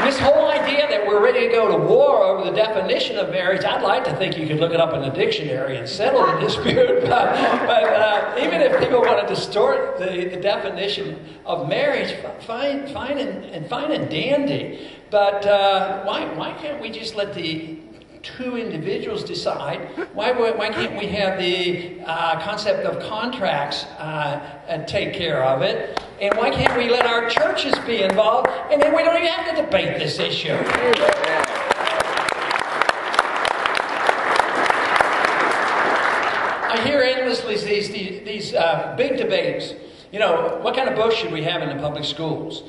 This whole idea that we're ready to go to war over the definition of marriage, I'd like to think you could look it up in the dictionary and settle the dispute. But even if people want to distort the definition of marriage, fine and dandy. But why can't we just let the two individuals decide? Why can't we have the concept of contracts take care of it? And why can't we let our churches be involved? And then we don't even have to debate this issue. I hear endlessly these big debates. You know, what kind of books should we have in the public schools?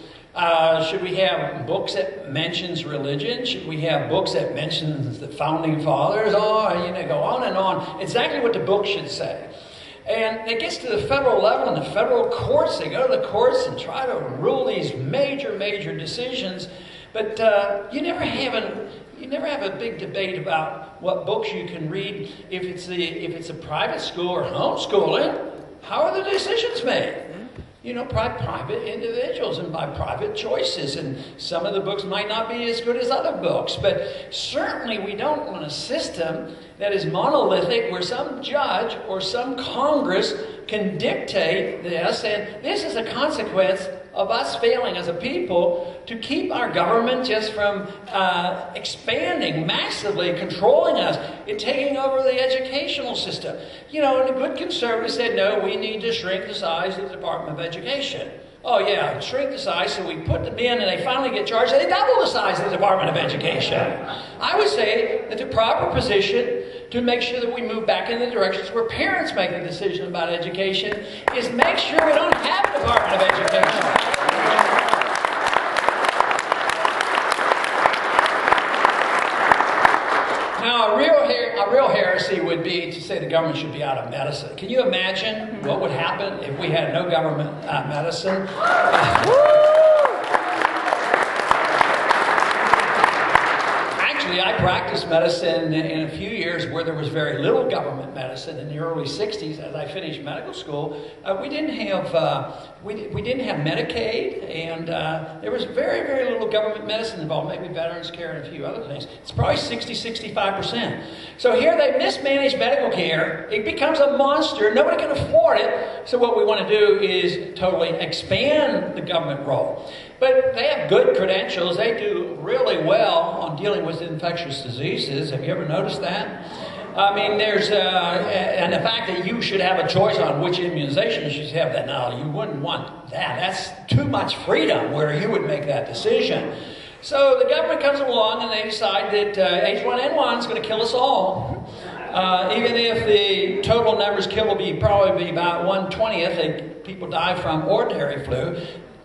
Should we have books that mentions religion? Should we have books that mentions the founding fathers? Oh, you know, go on and on. Exactly what the book should say. And it gets to the federal level and the federal courts. They go to the courts and try to rule these major decisions. But you never have a big debate about what books you can read. If it's a private school or homeschooling, how are the decisions made? You know, by private individuals and by private choices. And some of the books might not be as good as other books. But certainly we don't want a system that is monolithic where some judge or some Congress can dictate this. And this is a consequence of us failing as a people to keep our government just from expanding massively, controlling us, and taking over the educational system. You know, and the good conservatives said, no, we need to shrink the size of the Department of Education. Oh yeah, shrink the size, so we put them in and they finally get charged, and they double the size of the Department of Education. I would say that the proper position to make sure that we move back in the directions where parents make the decision about education is make sure we don't have a Department of Education. Now, a real heresy would be to say the government should be out of medicine. Can you imagine what would happen if we had no government medicine? I practiced medicine in a few years where there was very little government medicine. In the early '60s, as I finished medical school, we didn't have Medicaid, and there was very little government medicine involved. Maybe veterans care and a few other things. It's probably 65%. So here they mismanage medical care. It becomes a monster. Nobody can afford it. So what we want to do is totally expand the government role. But they have good credentials. They do really well on dealing with infectious diseases. Have you ever noticed that? I mean, and the fact that you should have a choice on which immunization you should have, that no, you wouldn't want that. That's too much freedom where you would make that decision. So the government comes along and they decide that H1N1 is going to kill us all. Even if the total numbers killed will probably be about 1/20th that people die from ordinary flu.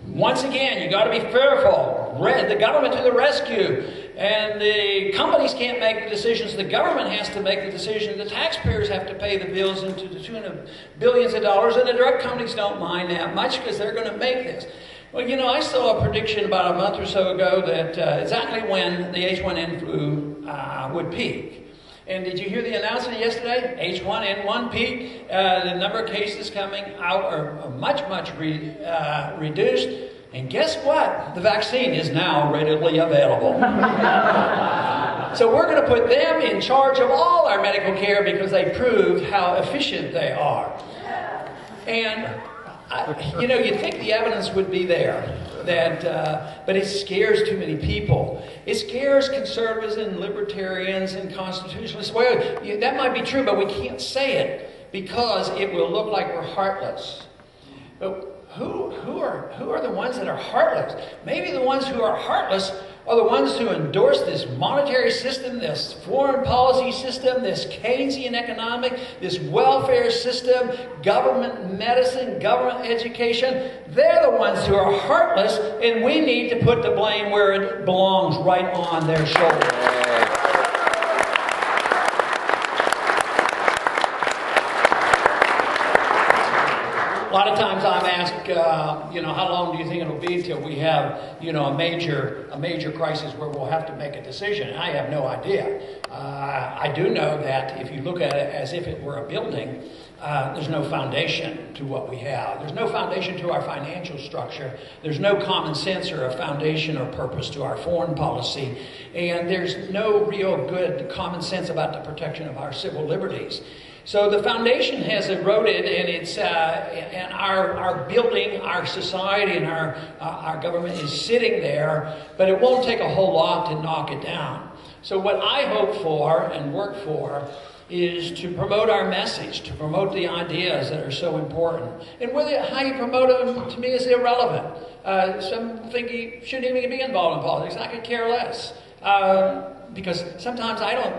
Once again, you got to be fearful. The government to the rescue. And the companies can't make the decisions. The government has to make the decision. The taxpayers have to pay the bills into the tune of billions of dollars. And the drug companies don't mind that much because they're going to make this. Well, you know, I saw a prediction about a month or so ago that exactly when the H1N flu would peak. And did you hear the announcement yesterday? H1N1 peak. The number of cases coming out are much reduced. And guess what? The vaccine is now readily available. So we're going to put them in charge of all our medical care because they proved how efficient they are. And you know, you'd think the evidence would be there, but it scares too many people. It scares conservatives and libertarians and constitutionalists. Well, that might be true, but we can't say it because it will look like we're heartless. But who are the ones that are heartless? Maybe the ones who are heartless are the ones who endorse this monetary system, this foreign policy system, this Keynesian economic, this welfare system, government medicine, government education. They're the ones who are heartless, and we need to put the blame where it belongs, right on their shoulders. A lot of times I'm asked, how long do you think it'll be till we have, a major crisis where we'll have to make a decision? And I have no idea. I do know that if you look at it as if it were a building, there's no foundation to what we have. There's no foundation to our financial structure. There's no common sense or a foundation or purpose to our foreign policy. And there's no real good common sense about the protection of our civil liberties. So the foundation has eroded, and it's and our building, our society, and our government is sitting there, but it won't take a whole lot to knock it down. So what I hope for and work for is to promote our message, to promote the ideas that are so important. And how you promote them, to me, is irrelevant. Some think you shouldn't even be involved in politics. I could care less. Because sometimes I don't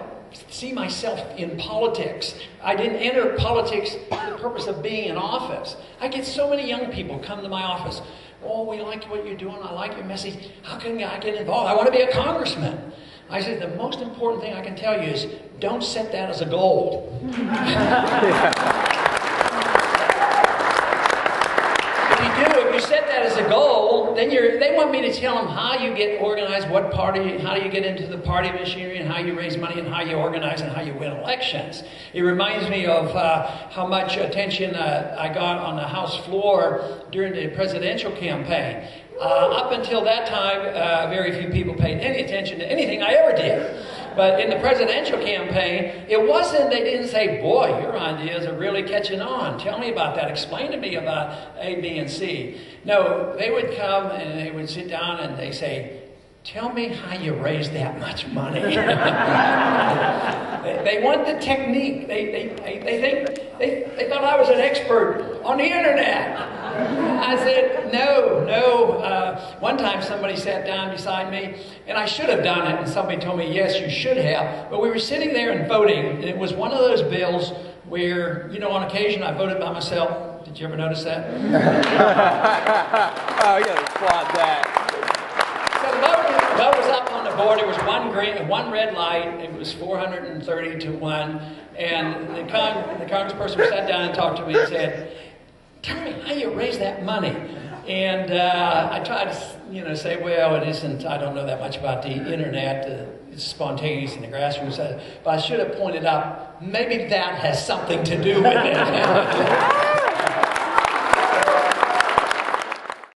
see myself in politics. I didn't enter politics for the purpose of being in office. I get so many young people come to my office. Oh, we like what you're doing. I like your message. How can I get involved? I want to be a congressman. I said, the most important thing I can tell you is don't set that as a goal. If you set that as a goal, then they want me to tell them how you get organized, what party, how you get into the party machinery, and how you raise money, and how you organize, and how you win elections. It reminds me of how much attention I got on the House floor during the presidential campaign. Up until that time, very few people paid any attention to anything I ever did. But in the presidential campaign, they didn't say, boy, your ideas are really catching on. Tell me about that. Explain to me about A, B, and C. No, they would come and they would sit down and they say, tell me how you raised that much money. They want the technique. They thought I was an expert on the internet. I said, no. One time somebody sat down beside me, and I should have done it, and somebody told me, yes, you should have. But we were sitting there and voting, and it was one of those bills where, on occasion I voted by myself. Did you ever notice that? Oh, you gotta applaud that. So the vote was up on the board. It was one red light. It was 430 to 1. And the congressperson sat down and talked to me and said, tell me how you raise that money. And I tried to, say, well, it isn't, I don't know that much about the internet. It's spontaneous in the grassroots. But I should have pointed out, maybe that has something to do with it.